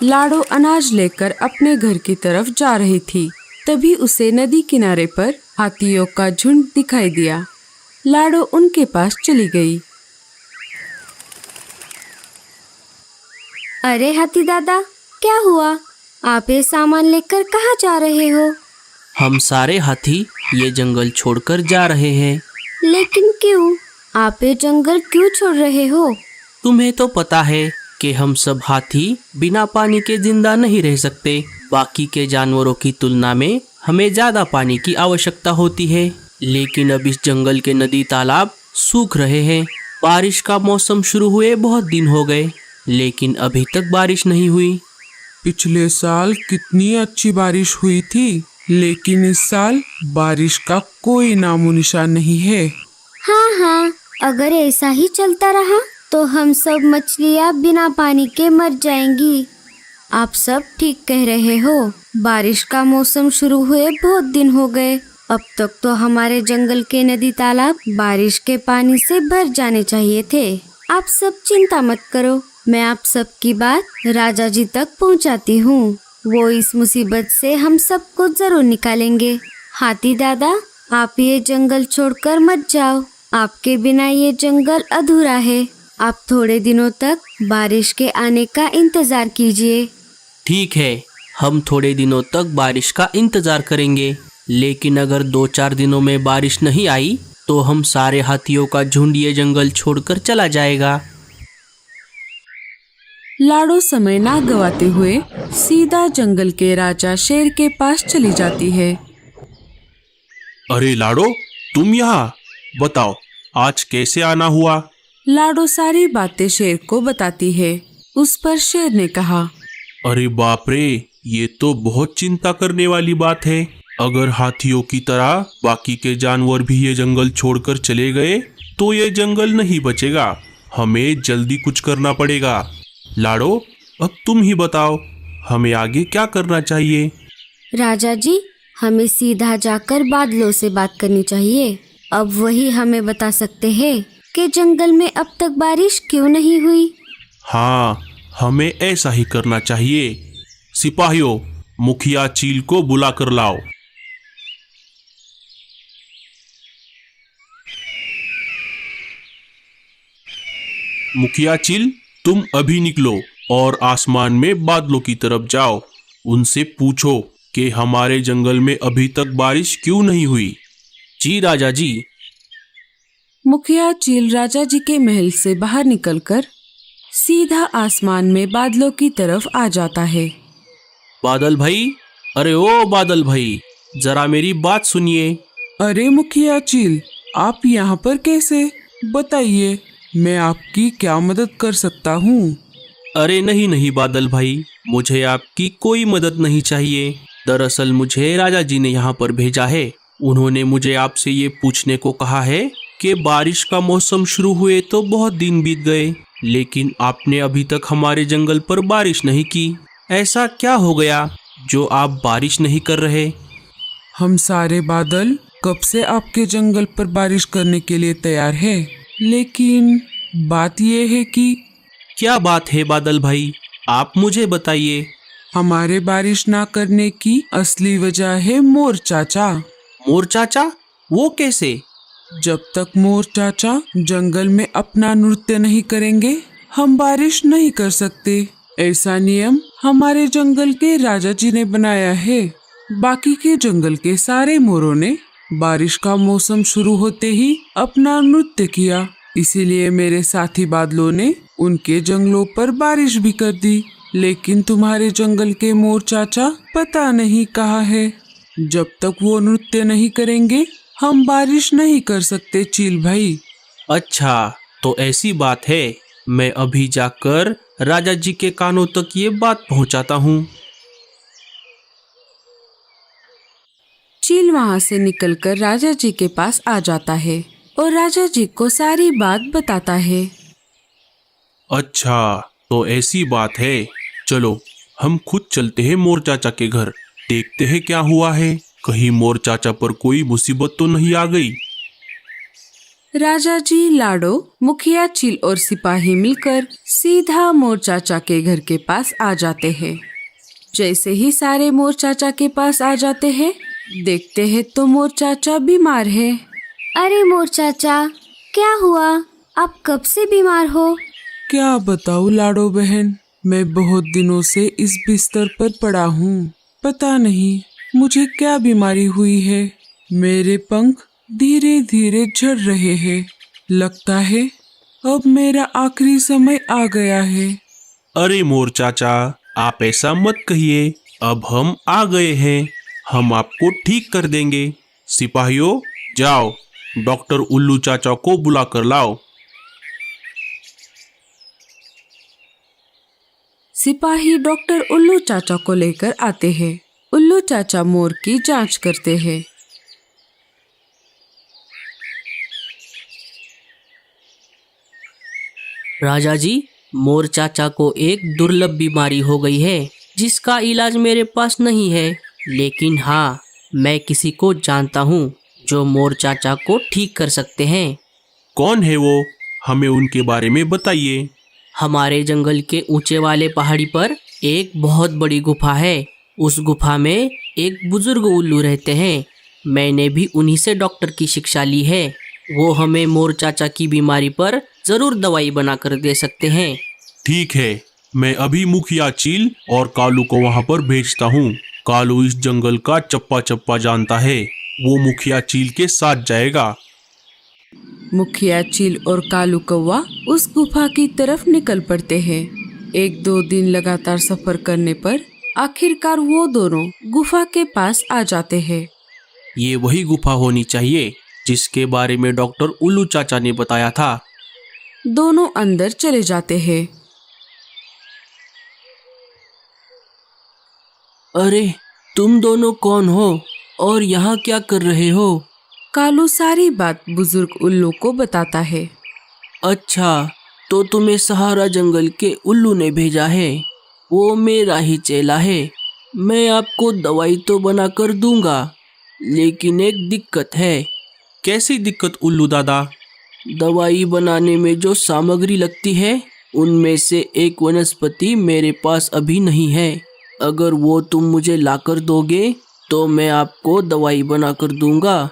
लाडो अनाज लेकर अपने घर की तरफ जा रही थी। तभी उसे नदी किनारे पर हाथियों का झुंड दिखाई दिया। लाडो उनके पास चली गई। अरे हाथी दादा, क्या हुआ? आप ये सामान लेकर कहाँ जा रहे हो? हम सारे हाथी ये जंगल छोड़कर जा रहे हैं। लेकिन क्यों? आप ये जंगल क्यों छोड़ रहे हो? तुम्हें तो पता है कि हम सब हाथी बिना पानी के जिंदा नहीं रह सकते। बाकी के जानवरों की तुलना में हमें ज्यादा पानी की आवश्यकता होती है। लेकिन अब इस जंगल के नदी तालाब सूख रहे हैं। बारिश का मौसम शुरू हुए बहुत दिन हो गए, लेकिन अभी तक बारिश नहीं हुई। पिछले साल कितनी अच्छी बारिश हुई थी, लेकिन इस साल बारिश का कोई नामो निशान नहीं है। हाँ, अगर ऐसा ही चलता रहा तो हम सब मछलियाँ बिना पानी के मर जाएंगी। आप सब ठीक कह रहे हो। बारिश का मौसम शुरू हुए बहुत दिन हो गए। अब तक तो हमारे जंगल के नदी तालाब बारिश के पानी से भर जाने चाहिए थे। आप सब चिंता मत करो, मैं आप सब की बात राजा जी तक पहुंचाती हूँ। वो इस मुसीबत से हम सबको जरूर निकालेंगे। हाथी दादा, आप ये जंगल छोड़कर मत जाओ। आपके बिना ये जंगल अधूरा है। आप थोड़े दिनों तक बारिश के आने का इंतजार कीजिए। ठीक है, हम थोड़े दिनों तक बारिश का इंतजार करेंगे। लेकिन अगर 2-4 दिनों में बारिश नहीं आई तो हम सारे हाथियों का झुंड ये जंगल छोड़कर चला जाएगा। लाडो समय ना गवाते हुए सीधा जंगल के राजा शेर के पास चली जाती है। अरे लाडो, तुम यहाँ? बताओ, आज कैसे आना हुआ? लाडो सारी बातें शेर को बताती है। उस पर शेर ने कहा, अरे बाप रे, ये तो बहुत चिंता करने वाली बात है। अगर हाथियों की तरह बाकी के जानवर भी ये जंगल छोड़कर चले गए तो ये जंगल नहीं बचेगा। हमें जल्दी कुछ करना पड़ेगा। लाडो, अब तुम ही बताओ, हमें आगे क्या करना चाहिए? राजा जी, हमें सीधा जाकर बादलों से बात करनी चाहिए। अब वही हमें बता सकते हैं कि जंगल में अब तक बारिश क्यों नहीं हुई। हाँ, हमें ऐसा ही करना चाहिए। सिपाहियों, मुखिया चील को बुला कर लाओ। मुखिया चील, तुम अभी निकलो और आसमान में बादलों की तरफ जाओ। उनसे पूछो कि हमारे जंगल में अभी तक बारिश क्यों नहीं हुई। जी राजा जी। मुखिया चील राजा जी के महल से बाहर निकलकर सीधा आसमान में बादलों की तरफ आ जाता है। बादल भाई, अरे ओ बादल भाई, जरा मेरी बात सुनिए। अरे मुखिया चील, आप यहाँ पर कैसे? बताइए, मैं आपकी क्या मदद कर सकता हूँ? अरे नहीं बादल भाई, मुझे आपकी कोई मदद नहीं चाहिए। दरअसल मुझे राजा जी ने यहाँ पर भेजा है। उन्होंने मुझे आपसे ये पूछने को कहा है कि बारिश का मौसम शुरू हुए तो बहुत दिन बीत गए, लेकिन आपने अभी तक हमारे जंगल पर बारिश नहीं की। ऐसा क्या हो गया जो आप बारिश नहीं कर रहे? हम सारे बादल कब से आपके जंगल पर बारिश करने के लिए तैयार है, लेकिन बात यह है कि क्या बात है बादल भाई, आप मुझे बताइए। हमारे बारिश ना करने की असली वजह है मोर चाचा। मोर चाचा? वो कैसे? जब तक मोर चाचा जंगल में अपना नृत्य नहीं करेंगे, हम बारिश नहीं कर सकते। ऐसा नियम हमारे जंगल के राजा जी ने बनाया है। बाकी के जंगल के सारे मोरों ने बारिश का मौसम शुरू होते ही अपना नृत्य किया, इसीलिए मेरे साथी बादलों ने उनके जंगलों पर बारिश भी कर दी। लेकिन तुम्हारे जंगल के मोर चाचा पता नहीं कहाँ है। जब तक वो नृत्य नहीं करेंगे, हम बारिश नहीं कर सकते चील भाई। अच्छा, तो ऐसी बात है। मैं अभी जाकर राजा जी के कानों तक ये बात पहुंचाता हूँ। चील वहाँ से निकलकर राजा जी के पास आ जाता है और राजा जी को सारी बात बताता है। अच्छा, तो ऐसी बात है। चलो, हम खुद चलते हैं मोर चाचा के घर, देखते हैं क्या हुआ है। कहीं मोर चाचा पर कोई मुसीबत तो नहीं आ गई। राजा जी, लाडो, मुखिया चील और सिपाही मिलकर सीधा मोर चाचा के घर के पास आ जाते हैं। जैसे ही सारे मोर चाचा के पास आ जाते हैं, देखते हैं तो मोर चाचा बीमार है। अरे मोर चाचा, क्या हुआ? आप कब से बीमार हो? क्या बताऊँ लाडो बहन, मैं बहुत दिनों से इस बिस्तर पर पड़ा हूँ। पता नहीं मुझे क्या बीमारी हुई है। मेरे पंख धीरे धीरे झड़ रहे हैं। लगता है अब मेरा आखिरी समय आ गया है। अरे मोर चाचा, आप ऐसा मत कहिए। अब हम आ गए हैं, हम आपको ठीक कर देंगे। सिपाहियों, जाओ डॉक्टर उल्लू चाचा को बुला कर लाओ। सिपाही डॉक्टर उल्लू चाचा को लेकर आते हैं। उल्लू चाचा मोर की जांच करते हैं। राजा जी, मोर चाचा को एक दुर्लभ बीमारी हो गई है जिसका इलाज मेरे पास नहीं है, लेकिन हाँ, मैं किसी को जानता हूँ जो मोर चाचा को ठीक कर सकते हैं। कौन है वो? हमें उनके बारे में बताइए। हमारे जंगल के ऊंचे वाले पहाड़ी पर एक बहुत बड़ी गुफा है। उस गुफा में एक बुजुर्ग उल्लू रहते हैं। मैंने भी उन्हीं से डॉक्टर की शिक्षा ली है। वो हमें मोर चाचा की बीमारी पर जरूर दवाई बना कर दे सकते हैं। ठीक है, मैं अभी मुखिया चील और कालू को वहाँ पर भेजता हूँ। कालू इस जंगल का चप्पा चप्पा जानता है, वो मुखिया चील के साथ जाएगा। मुखिया चील और कालू कौवा उस गुफा की तरफ निकल पड़ते हैं। 1-2 दिन लगातार सफर करने पर आखिरकार वो दोनों गुफा के पास आ जाते हैं। ये वही गुफा होनी चाहिए जिसके बारे में डॉक्टर उल्लू चाचा ने बताया था। दोनों अंदर चले जाते हैं। अरे, तुम दोनों कौन हो और यहाँ क्या कर रहे हो? कालू सारी बात बुजुर्ग उल्लू को बताता है। अच्छा, तो तुम्हें सहारा जंगल के उल्लू ने भेजा है। वो मेरा ही चेला है। मैं आपको दवाई तो बना कर दूंगा, लेकिन एक दिक्कत है। कैसी दिक्कत उल्लू दादा? दवाई बनाने में जो सामग्री लगती है, उनमें से एक वनस्पति मेरे पास अभी नहीं है। अगर वो तुम मुझे लाकर दोगे तो मैं आपको दवाई बना कर दूंगा।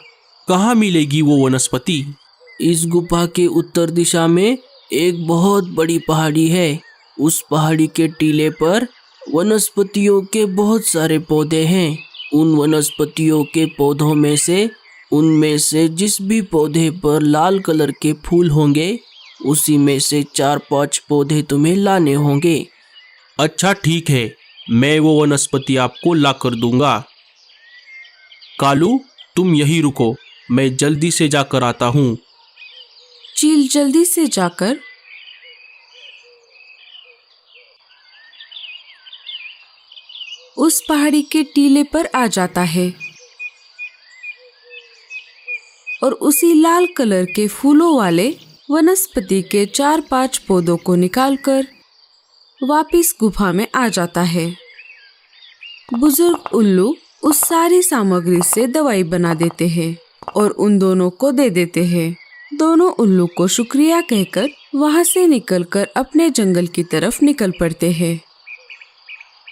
कहाँ मिलेगी वो वनस्पति? इस गुफा के उत्तर दिशा में एक बहुत बड़ी पहाड़ी है। उस पहाड़ी के टीले पर वनस्पतियों के बहुत सारे पौधे हैं। उन वनस्पतियों के पौधों में से उनमें से जिस भी पौधे पर लाल कलर के फूल होंगे, उसी में से 4-5 पौधे तुम्हें लाने होंगे। अच्छा ठीक है, मैं वो वनस्पति आपको ला कर दूंगा। कालू, तुम यहीं रुको, मैं जल्दी से जाकर आता हूँ। चील जल्दी से जाकर उस पहाड़ी के टीले पर आ जाता है और उसी लाल कलर के फूलों वाले वनस्पति के 4-5 पौधों को निकालकर वापिस गुफा में आ जाता है। बुजुर्ग उल्लू उस सारी सामग्री से दवाई बना देते हैं और उन दोनों को दे देते हैं। दोनों उल्लू को शुक्रिया कहकर वहां से निकलकर अपने जंगल की तरफ निकल पड़ते हैं।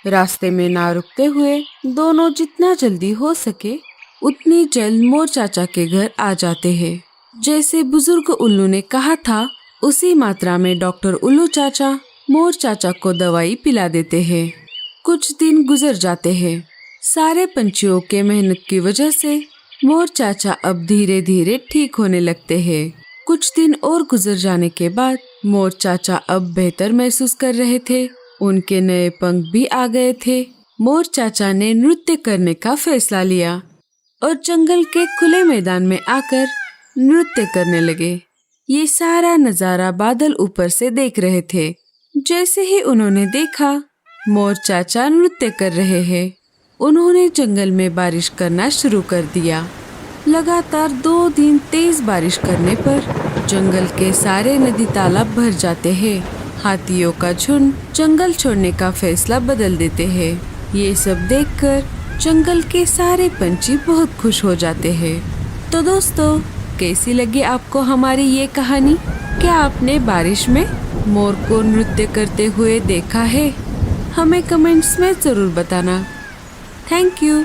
रास्ते में ना रुकते हुए दोनों जितना जल्दी हो सके उतनी जल्द मोर चाचा के घर आ जाते हैं। जैसे बुजुर्ग उल्लू ने कहा था, उसी मात्रा में डॉक्टर उल्लू चाचा मोर चाचा को दवाई पिला देते हैं। कुछ दिन गुजर जाते हैं। सारे पंछियों के मेहनत की वजह से मोर चाचा अब धीरे धीरे ठीक होने लगते हैं। कुछ दिन और गुजर जाने के बाद मोर चाचा अब बेहतर महसूस कर रहे थे। उनके नए पंख भी आ गए थे। मोर चाचा ने नृत्य करने का फैसला लिया और जंगल के खुले मैदान में आकर नृत्य करने लगे। ये सारा नजारा बादल ऊपर से देख रहे थे। जैसे ही उन्होंने देखा मोर चाचा नृत्य कर रहे हैं, उन्होंने जंगल में बारिश करना शुरू कर दिया। लगातार 2 दिन तेज बारिश करने पर जंगल के सारे नदी तालाब भर जाते हैं। हाथियों का झुंड जंगल छोड़ने का फैसला बदल देते हैं। ये सब देखकर जंगल के सारे पंछी बहुत खुश हो जाते हैं। तो दोस्तों, कैसी लगी आपको हमारी ये कहानी? क्या आपने बारिश में मोर को नृत्य करते हुए देखा है? हमें कमेंट्स में जरूर बताना। Thank you.